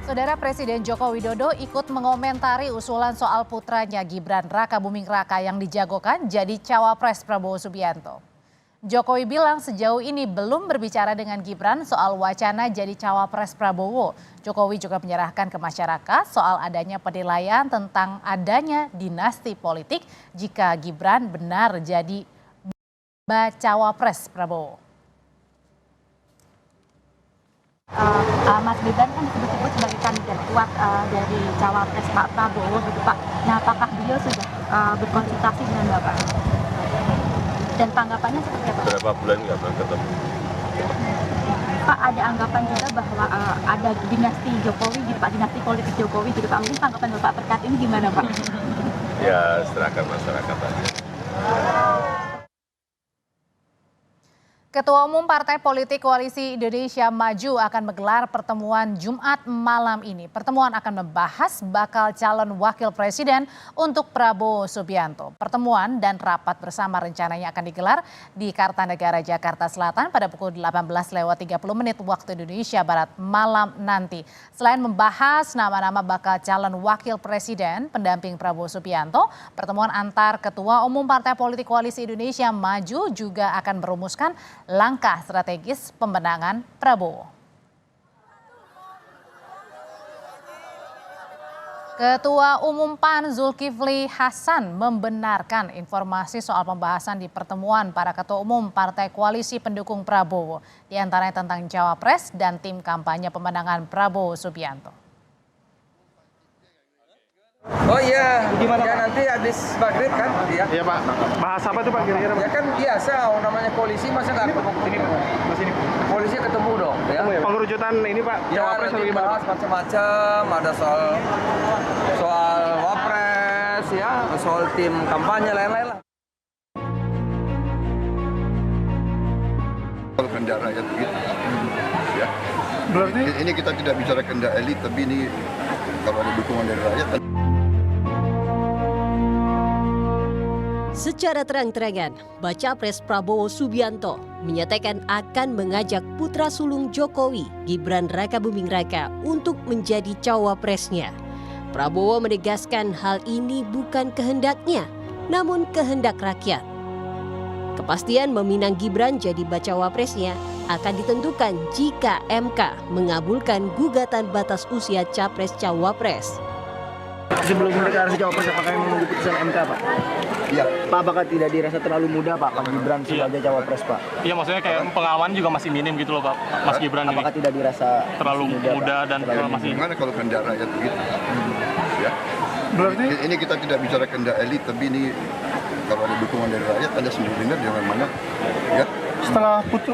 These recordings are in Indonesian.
Saudara Presiden Joko Widodo ikut mengomentari usulan soal putranya Gibran Rakabuming Raka yang dijagokan jadi cawapres Prabowo Subianto. Jokowi bilang sejauh ini belum berbicara dengan Gibran soal wacana jadi cawapres Prabowo. Jokowi juga menyerahkan ke masyarakat soal adanya penilaian tentang adanya dinasti politik jika Gibran benar jadi cawapres Prabowo. Mas Gibran kan disebut-sebut sebagai kandidat kuat dari cawapres Pak Prabowo gitu Pak. Nah, apakah beliau sudah berkonsultasi dengan Bapak? Dan tanggapannya seperti apa? Berapa bulan nggak pernah ketemu? Pak, ada anggapan juga bahwa ada dinasti Jokowi gitu Pak, dinasti politik Jokowi gitu Pak. Mungkin tanggapan Bapak terkait ini gimana Pak? Ya serahkan masyarakat aja. Ketua Umum Partai Politik Koalisi Indonesia Maju akan menggelar pertemuan Jumat malam ini. Pertemuan akan membahas bakal calon wakil presiden untuk Prabowo Subianto. Pertemuan dan rapat bersama rencananya akan digelar di Kartanegara, Jakarta Selatan pada pukul 18.30 waktu Indonesia Barat malam nanti. Selain membahas nama-nama bakal calon wakil presiden pendamping Prabowo Subianto, pertemuan antar Ketua Umum Partai Politik Koalisi Indonesia Maju juga akan merumuskan langkah strategis pemenangan Prabowo. Ketua Umum PAN Zulkifli Hasan membenarkan informasi soal pembahasan di pertemuan para ketua umum partai koalisi pendukung Prabowo, di antaranya tentang cawapres dan tim kampanye pemenangan Prabowo Subianto. Oh iya, gimana ya, nanti habis maghrib kan? Iya. Iya Pak, bahas apa tuh Pak kira-kira? Ya kan biasa, namanya polisi masa nggak ketemu? Sini. Polisi ketemu dong. Ya. Pengerucutan ini Pak, Ya cawapres nanti atau gimana? bahas macam-macam, ada soal wapres, ya, soal tim kampanye lain-lain lah. Kalau kehendak rakyat begitu, ya. Berarti Ini kita tidak bicara kehendak elit, tapi ini kalau ada dukungan dari rakyat. Secara terang-terangan, Baca Pres Prabowo Subianto menyatakan akan mengajak putra sulung Jokowi, Gibran Rakabuming Raka, untuk menjadi cawapresnya. Prabowo menegaskan hal ini bukan kehendaknya, namun kehendak rakyat. Kepastian meminang Gibran jadi bacawa presnya akan ditentukan jika MK mengabulkan gugatan batas usia capres-cawapres. sebelum deklarasi cawapres apakah yang menunggu putusan MK Pak? Iya. Pak, apakah tidak dirasa terlalu mudah Pak Gibran sebagai cawapres Pak? Iya, maksudnya kayak pengalaman juga masih minim gitu loh Pak, Mas Gibran ini. Apakah tidak dirasa Terlalu muda dan masih... Gimana kalau kehendak rakyat begitu? Ya. Berarti Ini kita tidak bicara kehendak elit, tapi ini kalau ada dukungan dari rakyat, Anda sendiri dengar jangan mana. Ya.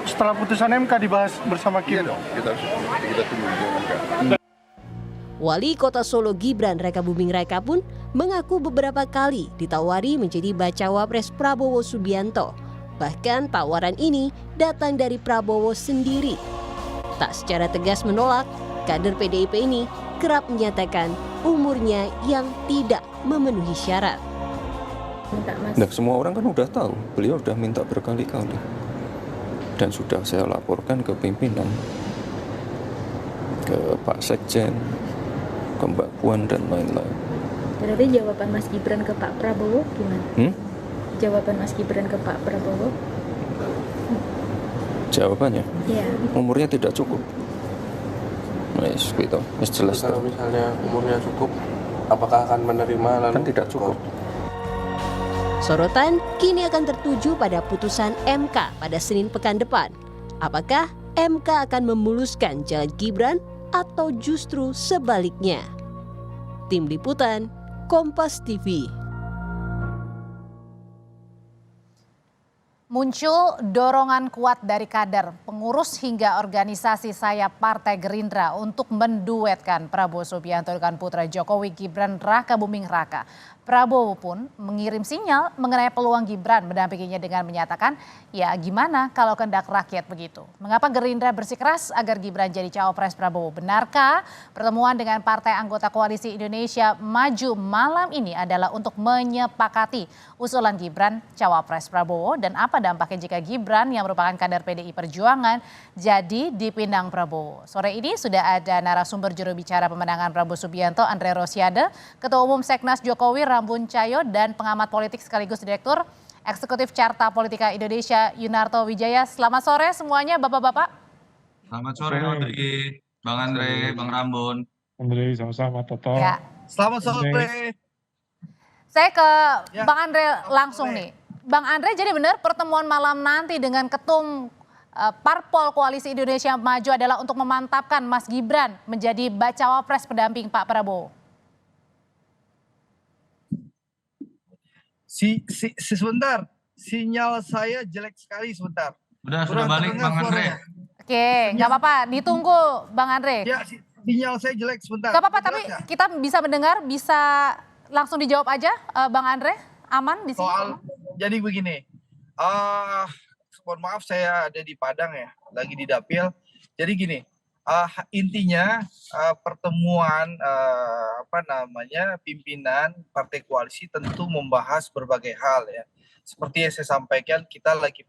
setelah putusan MK dibahas bersama Iya Kim. dong, kita tunggu di MK. Wali Kota Solo Gibran Rakabuming Raka pun mengaku beberapa kali ditawari menjadi bacawa pres Prabowo Subianto. Bahkan tawaran ini datang dari Prabowo sendiri. Tak secara tegas menolak, kader PDIP ini kerap menyatakan umurnya yang tidak memenuhi syarat. Nah, semua orang kan udah tahu, beliau udah minta berkali-kali. Dan sudah saya laporkan ke pimpinan, ke Pak Sekjen, ke Mbak Puan dan lain-lain. Berarti jawaban Mas Gibran ke Pak Prabowo gimana? Jawaban Mas Gibran ke Pak Prabowo? Jawabannya, Iya. umurnya tidak cukup. Yes, gitu. Yes, jelas. Kalau misalnya umurnya cukup, apakah akan menerima? Kan tidak cukup. Sorotan kini akan tertuju pada putusan MK pada Senin pekan depan. Apakah MK akan memuluskan jalan Gibran atau justru sebaliknya? Tim Liputan, Kompas TV. Muncul dorongan kuat dari kader, pengurus hingga organisasi sayap Partai Gerindra untuk menduetkan Prabowo Subianto dengan putra Jokowi Gibran Rakabuming Raka. Prabowo pun mengirim sinyal mengenai peluang Gibran mendampinginya dengan menyatakan, ya gimana kalau kehendak rakyat begitu. Mengapa Gerindra bersikeras agar Gibran jadi cawapres Prabowo? Benarkah pertemuan dengan partai anggota Koalisi Indonesia Maju malam ini adalah untuk menyepakati usulan Gibran cawapres Prabowo, dan apa dampaknya jika Gibran yang merupakan kader PDI Perjuangan jadi dipindang Prabowo? Sore ini sudah ada narasumber juru bicara pemenangan Prabowo Subianto, Andre Rosiade, Ketua Umum Seknas Jokowi Rambun Cayo, dan pengamat politik sekaligus Direktur Eksekutif Carta Politika Indonesia Yunarto Wijaya. Selamat sore semuanya Bapak-Bapak. Selamat sore Audrey, Bang Andre, Bang Rambun. Andre, sama-sama Toto. Ya. Selamat sore. Saya ke Bang Andre langsung nih. Bang Andre, jadi benar pertemuan malam nanti dengan ketum Parpol Koalisi Indonesia Maju adalah untuk memantapkan Mas Gibran menjadi bacawa pres pendamping Pak Prabowo? Sebentar, sinyal saya jelek sekali sebentar. Sudah balik Bang Andre. Oke, nggak apa-apa, ditunggu Bang Andre. Ya, sinyal saya jelek sebentar. Nggak apa-apa, tapi kita bisa mendengar, bisa langsung dijawab aja Bang Andre, aman di sini? Jadi begini, mohon maaf saya ada di Padang ya, lagi di Dapil. Jadi gini, intinya pertemuan pimpinan partai koalisi tentu membahas berbagai hal ya. Seperti yang saya sampaikan, kita lagi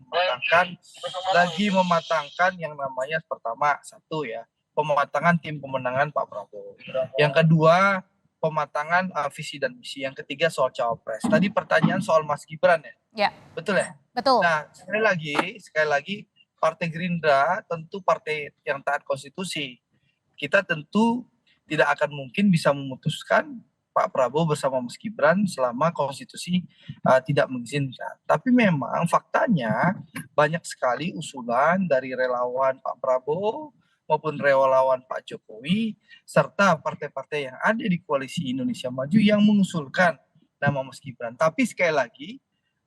mematangkan yang namanya pertama satu ya, pematangan tim pemenangan Pak Prabowo. Yang kedua, pematangan visi dan misi. Yang ketiga soal cawapres. Tadi pertanyaan soal Mas Gibran ya. Ya. Betul ya? Betul. Nah, sekali lagi Partai Gerindra tentu partai yang taat konstitusi. Kita tentu tidak akan mungkin bisa memutuskan Pak Prabowo bersama Mas Gibran selama konstitusi tidak mengizinkan. Tapi memang faktanya banyak sekali usulan dari relawan Pak Prabowo maupun relawan Pak Jokowi serta partai-partai yang ada di Koalisi Indonesia Maju yang mengusulkan nama Mas Gibran. Tapi sekali lagi,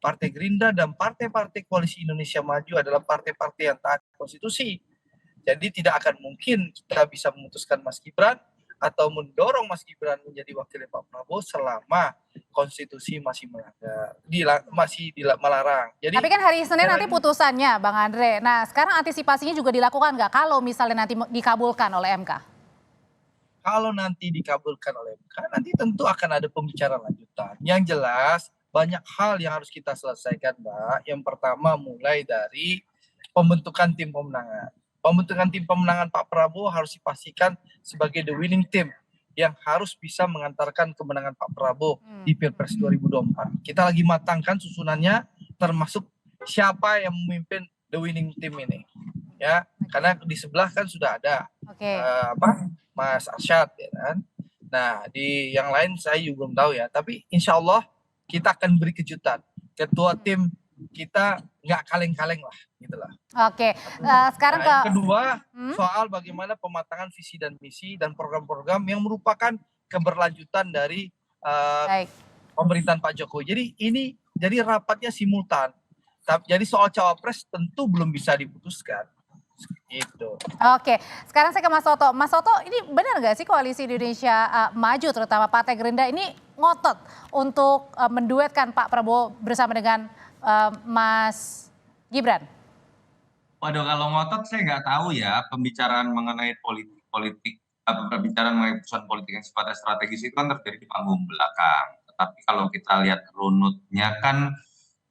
Partai Gerindra dan partai-partai Koalisi Indonesia Maju adalah partai-partai yang taat konstitusi. Jadi tidak akan mungkin kita bisa memutuskan Mas Gibran atau mendorong Mas Gibran menjadi wakil Pak Prabowo selama konstitusi masih melarang. Jadi, tapi kan hari Senin nanti putusannya Bang Andre. Nah, sekarang antisipasinya juga dilakukan nggak kalau misalnya nanti dikabulkan oleh MK? Kalau nanti dikabulkan oleh MK, nanti tentu akan ada pembicaraan lanjutan. Yang jelas banyak hal yang harus kita selesaikan, Mbak. Yang pertama mulai dari pembentukan tim pemenangan. Pembentukan tim pemenangan Pak Prabowo harus dipastikan sebagai the winning team yang harus bisa mengantarkan kemenangan Pak Prabowo di Pilpres 2024. Kita lagi matangkan susunannya, termasuk siapa yang memimpin the winning team ini. Ya, karena di sebelah kan sudah ada Mas Arsyad, ya kan. Nah, di yang lain saya juga belum tahu ya. Tapi insya Allah kita akan beri kejutan. Ketua tim kita nggak kaleng-kaleng lah, gitulah. Oke, sekarang yang kedua soal bagaimana pematangan visi dan misi dan program-program yang merupakan keberlanjutan dari pemerintahan Pak Jokowi. Jadi rapatnya simultan. Jadi soal cawapres tentu belum bisa diputuskan. Gitu. Oke, sekarang saya ke Mas Toto. Mas Toto, ini benar nggak sih Koalisi Indonesia Maju, terutama Partai Gerindra ini ngotot untuk menduetkan Pak Prabowo bersama dengan Mas Gibran? Waduh, kalau ngotot saya nggak tahu ya. Pembicaraan mengenai pembicaraan mengenai putusan politik yang sifatnya strategis itu kan terjadi di panggung belakang. Tetapi kalau kita lihat runutnya kan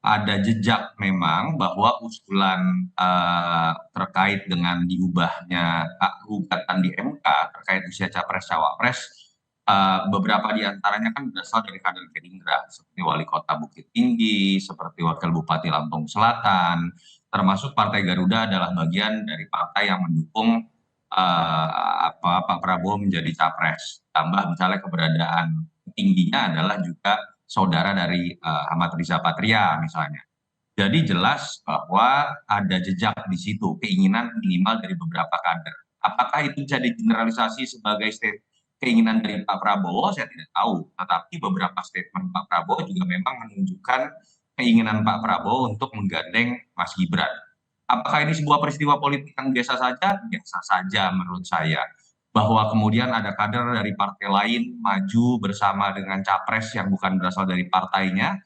ada jejak memang bahwa usulan terkait dengan diubahnya gugatan di MK terkait usia capres-cawapres, beberapa di antaranya kan berasal dari kader Gerindra, seperti Wali Kota Bukit Tinggi, seperti Wakil Bupati Lampung Selatan, termasuk Partai Garuda adalah bagian dari partai yang mendukung Pak Prabowo menjadi capres. Tambah misalnya keberadaan tingginya adalah juga saudara dari Ahmad Riza Patria misalnya. Jadi jelas bahwa ada jejak di situ, keinginan minimal dari beberapa kader. Apakah itu jadi generalisasi sebagai keinginan dari Pak Prabowo, saya tidak tahu. Tetapi beberapa statement Pak Prabowo juga memang menunjukkan keinginan Pak Prabowo untuk menggandeng Mas Gibran. Apakah ini sebuah peristiwa politik yang biasa saja? Biasa saja menurut saya. bahwa kemudian ada kader dari partai lain maju bersama dengan capres yang bukan berasal dari partainya,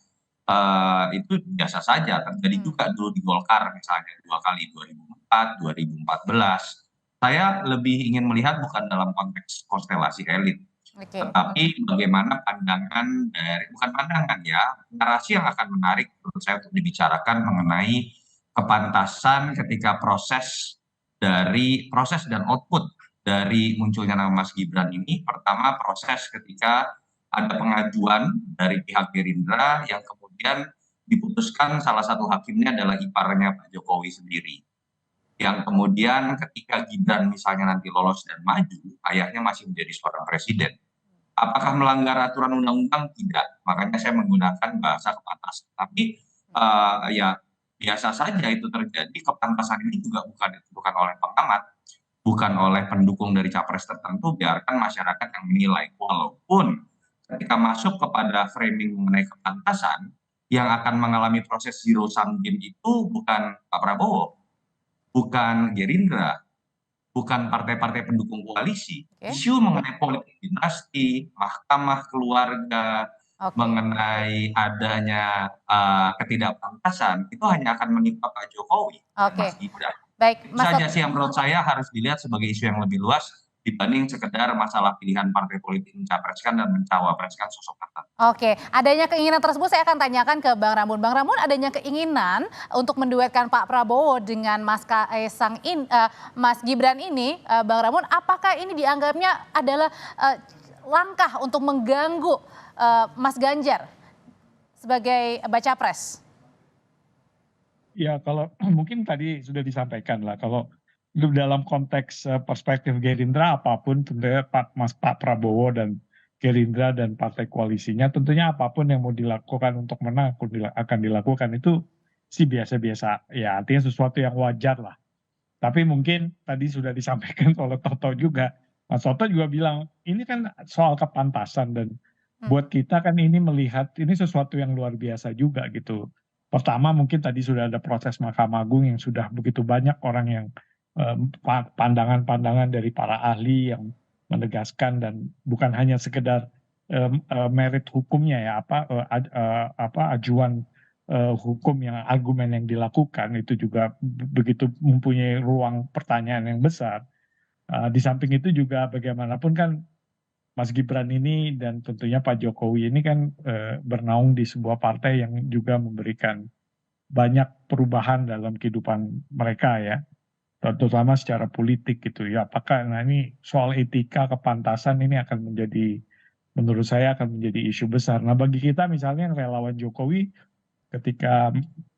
itu biasa saja. Terjadi juga dulu di Golkar misalnya 2 kali, 2004, 2014. Saya lebih ingin melihat bukan dalam konteks konstelasi elit, tetapi bagaimana pandangan dari, bukan pandangan ya, narasi yang akan menarik menurut saya untuk dibicarakan mengenai kepantasan ketika proses dan output dari munculnya nama Mas Gibran ini. Pertama, proses ketika ada pengajuan dari pihak Gerindra yang kemudian diputuskan salah satu hakimnya adalah iparnya Pak Jokowi sendiri. Yang kemudian ketika Gibran misalnya nanti lolos dan maju, ayahnya masih menjadi seorang presiden. Apakah melanggar aturan undang-undang? Tidak. Makanya saya menggunakan bahasa kepantasan. Tapi ya biasa saja itu terjadi. Kepantasan ini juga bukan ditentukan oleh pengamat, bukan oleh pendukung dari capres tertentu, biarkan masyarakat yang menilai. Walaupun ketika masuk kepada framing mengenai kepantasan, yang akan mengalami proses zero sum game itu bukan Pak Prabowo, bukan Gerindra, bukan partai-partai pendukung koalisi. Isu mengenai politik dinasti, mahkamah keluarga, mengenai adanya ketidakpantasan, itu hanya akan menimpa Pak Jokowi dan Mas Gibran. Baik, Itu saja sih yang menurut saya harus dilihat sebagai isu yang lebih luas dibanding sekedar masalah pilihan partai politik mencapreskan dan mencawapreskan sosok tertentu. Oke, adanya keinginan tersebut saya akan tanyakan ke Bang Ramon. Bang Ramon, adanya keinginan untuk menduetkan Pak Prabowo dengan Mas Mas Gibran ini, Bang Ramon, apakah ini dianggapnya adalah langkah untuk mengganggu Mas Ganjar sebagai baca pres? Ya, kalau mungkin tadi sudah disampaikan lah, kalau dalam konteks perspektif Gerindra apapun tentunya Pak Prabowo dan Gerindra dan partai koalisinya tentunya apapun yang mau dilakukan untuk menang akan dilakukan itu sih biasa-biasa ya, artinya sesuatu yang wajar lah. Tapi mungkin tadi sudah disampaikan oleh Toto juga, Mas Toto juga bilang ini kan soal kepantasan dan buat kita kan ini melihat ini sesuatu yang luar biasa juga gitu. Pertama mungkin tadi sudah ada proses Mahkamah Agung yang sudah begitu banyak orang yang pandangan-pandangan dari para ahli yang menegaskan dan bukan hanya sekedar merit hukumnya ya ajuan hukum yang argumen yang dilakukan itu juga begitu mempunyai ruang pertanyaan yang besar. Di samping itu juga bagaimanapun kan Mas Gibran ini dan tentunya Pak Jokowi ini kan bernaung di sebuah partai yang juga memberikan banyak perubahan dalam kehidupan mereka ya, terutama secara politik gitu ya. Apakah ini soal etika kepantasan ini akan menjadi, menurut saya akan menjadi isu besar. Nah bagi kita misalnya yang relawan Jokowi, ketika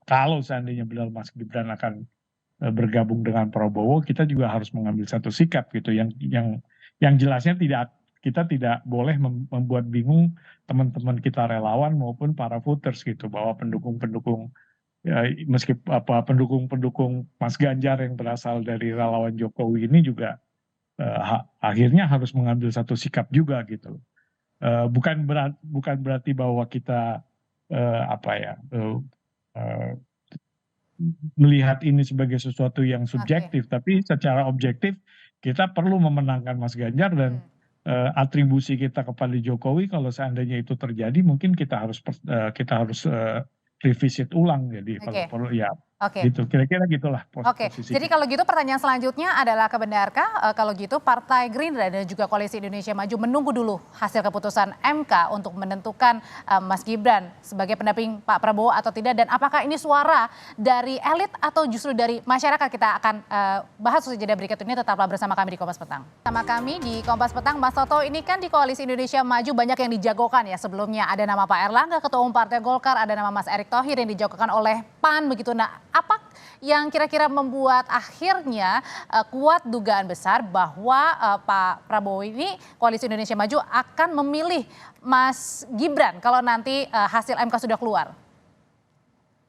kalau seandainya benar Mas Gibran akan bergabung dengan Prabowo, kita juga harus mengambil satu sikap gitu yang jelasnya kita tidak boleh membuat bingung teman-teman kita relawan maupun para voters gitu, bahwa pendukung-pendukung ya, pendukung Mas Ganjar yang berasal dari relawan Jokowi ini juga akhirnya harus mengambil satu sikap juga gitu. Bukan berarti bahwa kita melihat ini sebagai sesuatu yang subjektif, tapi secara objektif kita perlu memenangkan Mas Ganjar dan atribusi kita kepada Jokowi kalau seandainya itu terjadi mungkin kita harus revisit ulang, jadi kalau perlu ya gitu, kira-kira gitulah posisi. Jadi kalau gitu pertanyaan selanjutnya adalah, kebenarkah kalau gitu Partai Gerindra dan juga Koalisi Indonesia Maju menunggu dulu hasil keputusan MK untuk menentukan Mas Gibran sebagai pendamping Pak Prabowo atau tidak, dan apakah ini suara dari elit atau justru dari masyarakat? Kita akan bahas usai jeda berikut ini, tetaplah bersama kami di Kompas Petang. Sama kami di Kompas Petang, Mas Toto, ini kan di Koalisi Indonesia Maju banyak yang dijagokan ya sebelumnya, ada nama Pak Erlangga Ketua Umum Partai Golkar, ada nama Mas Erick Thohir yang dijagokan oleh PAN begitu. Nah, apa yang kira-kira membuat akhirnya kuat dugaan besar bahwa Pak Prabowo ini, Koalisi Indonesia Maju akan memilih Mas Gibran kalau nanti hasil MK sudah keluar?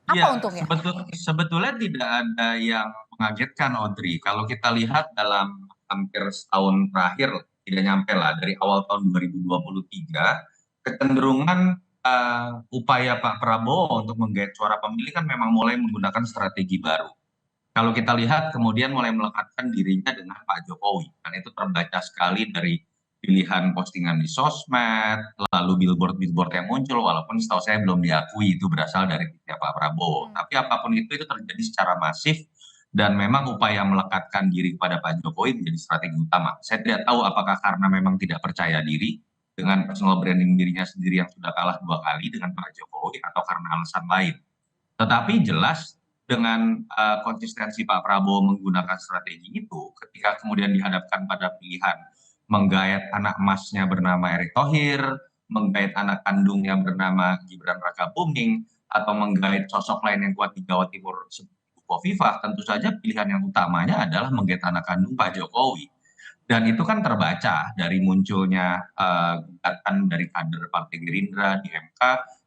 Apa untungnya? Sebetulnya tidak ada yang mengagetkan, Audrey. Kalau kita lihat dalam hampir setahun terakhir, tidak nyampe lah, dari awal tahun 2023, kecenderungan upaya Pak Prabowo untuk menggait suara pemilih kan memang mulai menggunakan strategi baru. Kalau kita lihat kemudian mulai melekatkan dirinya dengan Pak Jokowi, dan itu terbaca sekali dari pilihan postingan di sosmed, lalu billboard-billboard yang muncul, walaupun setahu saya belum diakui itu berasal dari pihak Pak Prabowo. Tapi apapun itu terjadi secara masif, dan memang upaya melekatkan diri kepada Pak Jokowi menjadi strategi utama. Saya tidak tahu apakah karena memang tidak percaya diri dengan personal branding dirinya sendiri yang sudah kalah 2 kali dengan Pak Jokowi, atau karena alasan lain. Tetapi jelas dengan konsistensi Pak Prabowo menggunakan strategi itu, ketika kemudian dihadapkan pada pilihan menggait anak emasnya bernama Erick Thohir, menggait anak kandungnya bernama Gibran Rakabuming, atau menggait sosok lain yang kuat di Jawa Timur seperti Bu Khofifah, tentu saja pilihan yang utamanya adalah menggait anak kandung Pak Jokowi. Dan itu kan terbaca dari munculnya gugatan dari kader Partai Gerindra di MK.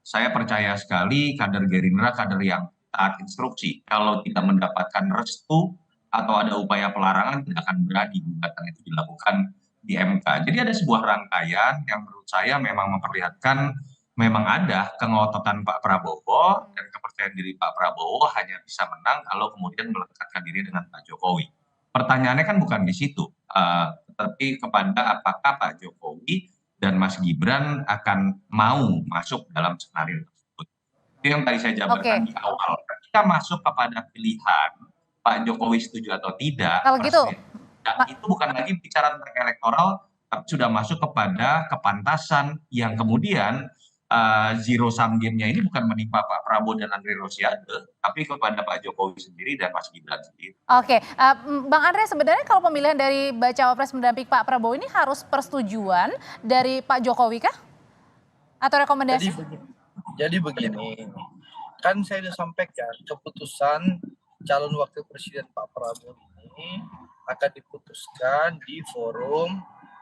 Saya percaya sekali kader Gerindra kader yang taat instruksi. Kalau tidak mendapatkan restu atau ada upaya pelarangan, tidak akan berani gugatan itu dilakukan di MK. Jadi ada sebuah rangkaian yang menurut saya memang memperlihatkan memang ada kengototan Pak Prabowo, dan kepercayaan diri Pak Prabowo hanya bisa menang kalau kemudian melekatkan diri dengan Pak Jokowi. Pertanyaannya kan bukan di situ, tetapi kepada apakah Pak Jokowi dan Mas Gibran akan mau masuk dalam skenario tersebut. Itu yang tadi saya jabarkan di awal. Ketika masuk kepada pilihan Pak Jokowi setuju atau tidak, Kalau gitu, itu bukan lagi bicara tentang elektoral, tapi sudah masuk kepada kepantasan yang kemudian zero sum game-nya ini bukan menimpa Pak Prabowo dan Andre Rosiade, tapi kepada Pak Jokowi sendiri dan Mas Gibran sendiri. Oke, Bang Andre, sebenarnya kalau pemilihan dari bacawa pres mendamping Pak Prabowo ini harus persetujuan dari Pak Jokowi kah? Atau rekomendasi? Jadi begini, kan saya sudah sampaikan keputusan calon wakil presiden Pak Prabowo ini akan diputuskan di forum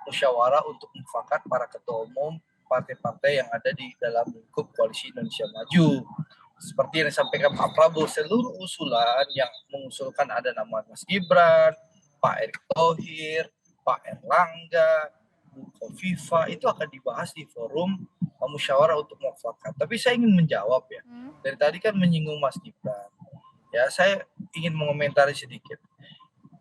musyawarah untuk mufakat para ketua umum partai-partai yang ada di dalam lingkup Koalisi Indonesia Maju. Seperti yang disampaikan Pak Prabowo, seluruh usulan yang mengusulkan ada nama Mas Gibran, Pak Erick Thohir, Pak Erlangga, Bu Khofifah, itu akan dibahas di forum musyawarah untuk mufakat. Tapi saya ingin menjawab ya, dari tadi kan menyinggung Mas Gibran. Ya, saya ingin mengomentari sedikit.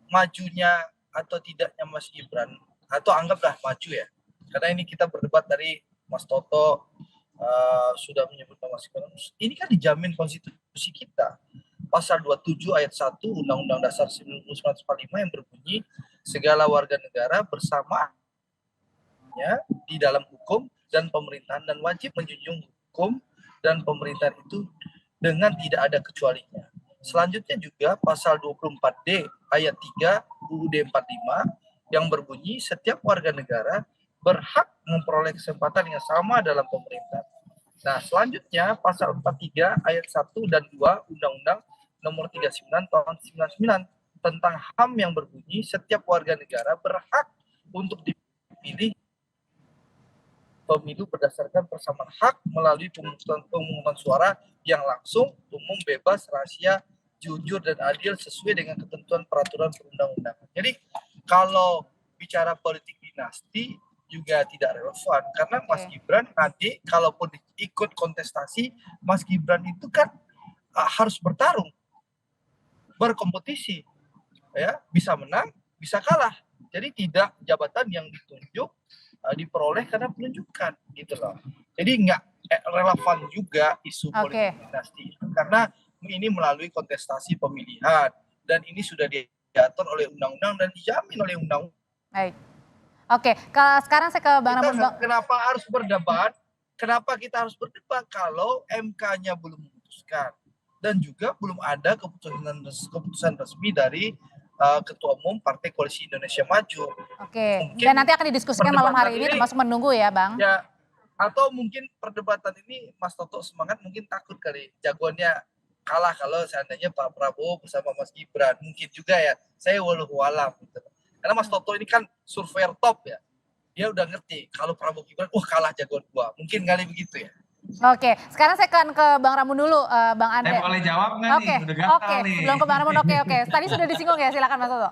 Majunya atau tidaknya Mas Gibran, atau anggaplah maju ya, karena ini kita berdebat dari Mas Toto sudah menyebut nama Mas Gibran. Ini kan dijamin konstitusi kita. Pasal 27 ayat 1 Undang-Undang Dasar 1945 yang berbunyi segala warga negara bersama di dalam hukum dan pemerintahan dan wajib menjunjung hukum dan pemerintahan itu dengan tidak ada kecualinya. Selanjutnya juga pasal 24D ayat 3 UUD 45 yang berbunyi setiap warga negara berhak memperoleh kesempatan yang sama dalam pemerintahan. Nah, selanjutnya pasal 43 ayat 1 dan 2 Undang-Undang Nomor 39 tahun 99 tentang HAM yang berbunyi setiap warga negara berhak untuk dipilih pemilu berdasarkan persamaan hak melalui pemungutan suara yang langsung, umum, bebas, rahasia, jujur dan adil sesuai dengan ketentuan peraturan perundang-undangan. Jadi kalau bicara politik dinasti juga tidak relevan karena Mas Gibran nanti kalaupun ikut kontestasi, Mas Gibran itu kan harus bertarung, berkompetisi, ya, bisa menang, bisa kalah. Jadi tidak jabatan yang ditunjuk diperoleh karena penunjukan, gitu loh. Jadi nggak relevan juga isu politik dinasti karena ini melalui kontestasi pemilihan dan ini sudah diatur oleh undang-undang dan dijamin oleh undang-undang. Baik. Oke, sekarang saya ke Bang Ramon. Kenapa harus berdebat? Kenapa kita harus berdebat kalau MK-nya belum memutuskan dan juga belum ada keputusan resmi dari Ketua Umum Partai Koalisi Indonesia Maju. Oke, dan nanti akan didiskusikan malam hari ini termasuk menunggu ya Bang? Ya, atau mungkin perdebatan ini Mas Toto semangat mungkin takut kali jagoannya kalah kalau seandainya Pak Prabowo bersama Mas Gibran. Mungkin juga ya, saya walau alam gitu. Karena Mas Toto ini kan surveyor top ya. Dia udah ngerti kalau Prabowo Gibran, kalah jagoan gua. Mungkin kali begitu ya. Oke, sekarang saya akan ke Bang Ramon dulu, Bang Andre. Saya boleh jawab nggak nih? Udah gatal nih. Sebelum ke Bang Ramon, oke. Tadi sudah disinggung ya, silakan Mas Toto.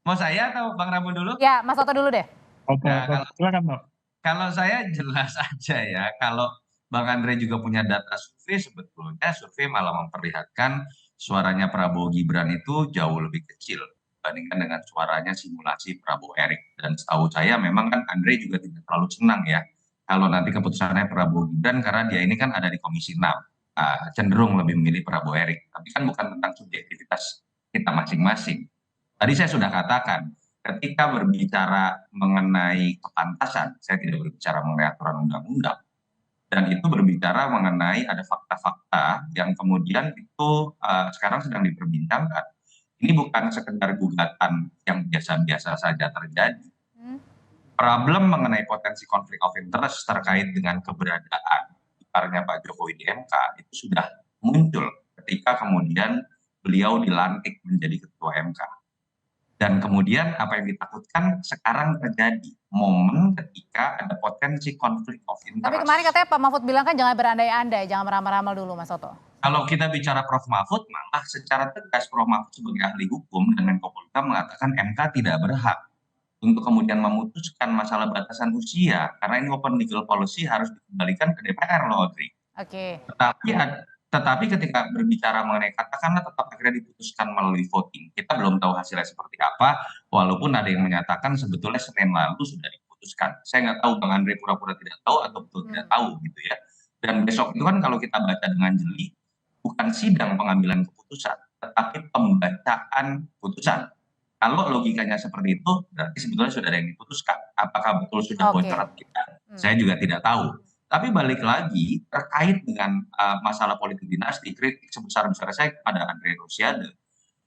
Mau saya atau Bang Ramon dulu? Ya, Mas Toto dulu deh. Oke, silakan Bang. Kalau saya jelas aja ya, kalau Bang Andre juga punya data survei, sebetulnya survei malah memperlihatkan suaranya Prabowo Gibran itu jauh lebih kecil dibandingkan dengan suaranya simulasi Prabowo Erik. Dan setahu saya memang kan Andre juga tidak terlalu senang ya kalau nanti keputusannya Prabowo Gibran, karena dia ini kan ada di Komisi 6, cenderung lebih memilih Prabowo Erik. Tapi kan bukan tentang subjektivitas kita masing-masing. Tadi saya sudah katakan, ketika berbicara mengenai kepantasan, saya tidak berbicara mengenai aturan undang-undang, dan itu berbicara mengenai ada fakta-fakta yang kemudian itu sekarang sedang diperbincangkan. Ini bukan sekedar gugatan yang biasa-biasa saja terjadi. Problem mengenai potensi konflik of interest terkait dengan keberadaan iparnya Pak Jokowi di MK itu sudah muncul ketika kemudian beliau dilantik menjadi ketua MK. Dan kemudian apa yang ditakutkan sekarang terjadi momen ketika ada potensi konflik of interest. Tapi kemarin katanya Pak Mahfud bilang kan jangan berandai-andai, jangan meramal-ramal dulu Mas Oto. Kalau kita bicara Prof. Mahfud, malah secara tegas Prof. Mahfud sebagai ahli hukum dan Menko Polhukam mengatakan MK tidak berhak untuk kemudian memutuskan masalah batasan usia, karena ini open legal policy harus dikembalikan ke DPR loh, Audrey. Oke. Tetapi ketika berbicara mengenai katakanlah tetap akhirnya diputuskan melalui voting, kita belum tahu hasilnya seperti apa, walaupun ada yang menyatakan sebetulnya Senin lalu sudah diputuskan. Saya nggak tahu Bang Andre pura-pura tidak tahu atau betul tidak tahu gitu ya. Dan besok itu kan kalau kita baca dengan jeli, bukan sidang pengambilan keputusan, tetapi pembacaan putusan. Kalau logikanya seperti itu, berarti sebetulnya sudah ada yang diputuskan. Apakah betul sudah bocor atau tidak? Saya juga tidak tahu. Tapi balik lagi, terkait dengan masalah politik dinasti, kritik sebesar-besarnya saya kepada Andre Rosiade.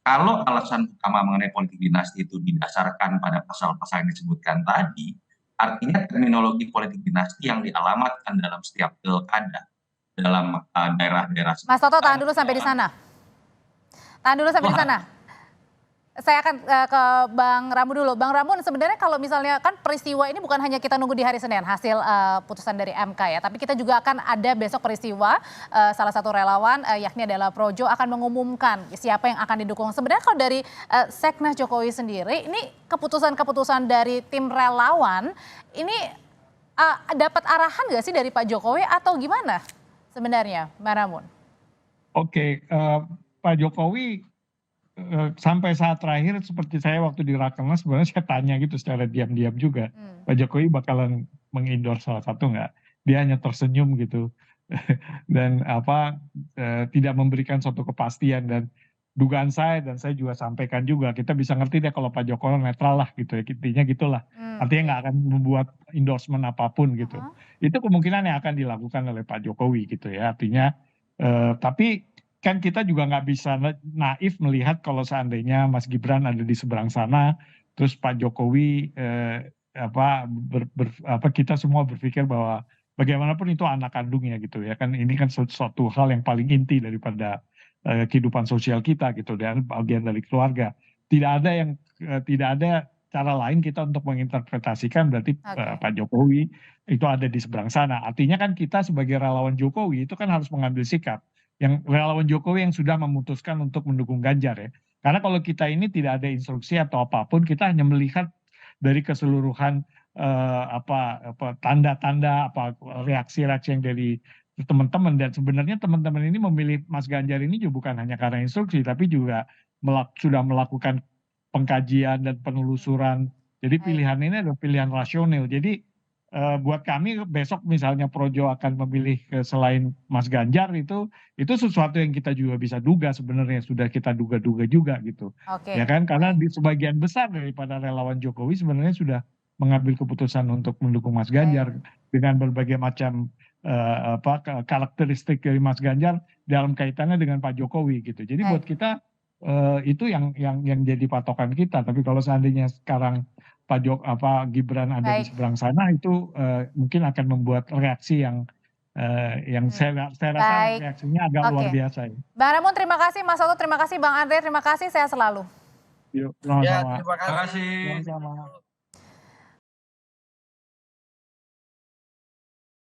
Kalau alasan utama mengenai politik dinasti itu didasarkan pada pasal-pasal yang disebutkan tadi, artinya terminologi politik dinasti yang dialamatkan dalam setiap pilkada, dalam daerah-daerah. Mas Toto, tahan dulu sampai di sana. Tahan dulu sampai di sana. Saya akan ke Bang Ramu dulu. Bang Ramu, sebenarnya kalau misalnya kan peristiwa ini bukan hanya kita nunggu di hari Senin hasil putusan dari MK ya, tapi kita juga akan ada besok peristiwa salah satu relawan yakni adalah Projo akan mengumumkan siapa yang akan didukung. Sebenarnya kalau dari Seknas Jokowi sendiri, ini keputusan-keputusan dari tim relawan ini dapat arahan nggak sih dari Pak Jokowi atau gimana sebenarnya, Bang Ramun? Oke, Pak Jokowi sampai saat terakhir seperti saya waktu di Rakernas sebenarnya saya tanya gitu secara diam-diam juga, Pak Jokowi bakalan mengendorse salah satu nggak? Dia hanya tersenyum gitu dan tidak memberikan suatu kepastian. Dan dugaan saya dan saya juga sampaikan juga, kita bisa ngerti deh kalau Pak Jokowi netral lah gitu ya, intinya gitulah. Artinya nggak akan membuat endorsement apapun gitu. Itu kemungkinan yang akan dilakukan oleh Pak Jokowi gitu ya. Artinya tapi kan kita juga nggak bisa naif melihat kalau seandainya Mas Gibran ada di seberang sana, terus Pak Jokowi kita semua berpikir bahwa bagaimanapun itu anak kandungnya gitu ya kan, ini kan suatu hal yang paling inti daripada kehidupan sosial kita gitu, dan bagian dari keluarga. Tidak ada cara lain kita untuk menginterpretasikan berarti Pak Jokowi itu ada di seberang sana. Artinya kan kita sebagai relawan Jokowi itu kan harus mengambil sikap. Yang relawan Jokowi yang sudah memutuskan untuk mendukung Ganjar ya. Karena kalau kita ini tidak ada instruksi atau apapun, kita hanya melihat dari keseluruhan tanda-tanda reaksi-reaksi yang dari teman-teman. Dan sebenarnya teman-teman ini memilih Mas Ganjar ini juga bukan hanya karena instruksi, tapi juga sudah melakukan pengkajian dan penelusuran. Jadi pilihan ini adalah pilihan rasional. Jadi buat kami besok misalnya Projo akan memilih selain Mas Ganjar itu sesuatu yang kita juga bisa duga, sebenarnya sudah kita duga-duga juga gitu. Ya kan, karena di sebagian besar daripada relawan Jokowi sebenarnya sudah mengambil keputusan untuk mendukung Mas Ganjar dengan berbagai macam karakteristik dari Mas Ganjar dalam kaitannya dengan Pak Jokowi gitu. Jadi buat kita itu yang jadi patokan kita. Tapi kalau seandainya sekarang Gibran ada di seberang sana, itu mungkin akan membuat reaksi yang saya rasa reaksinya agak luar biasa. Ya. Bang Ramun terima kasih, Mas Oto terima kasih, Bang Andre terima kasih, sehat selalu. Yuk, sama-sama. Ya, terima kasih. Sama-sama.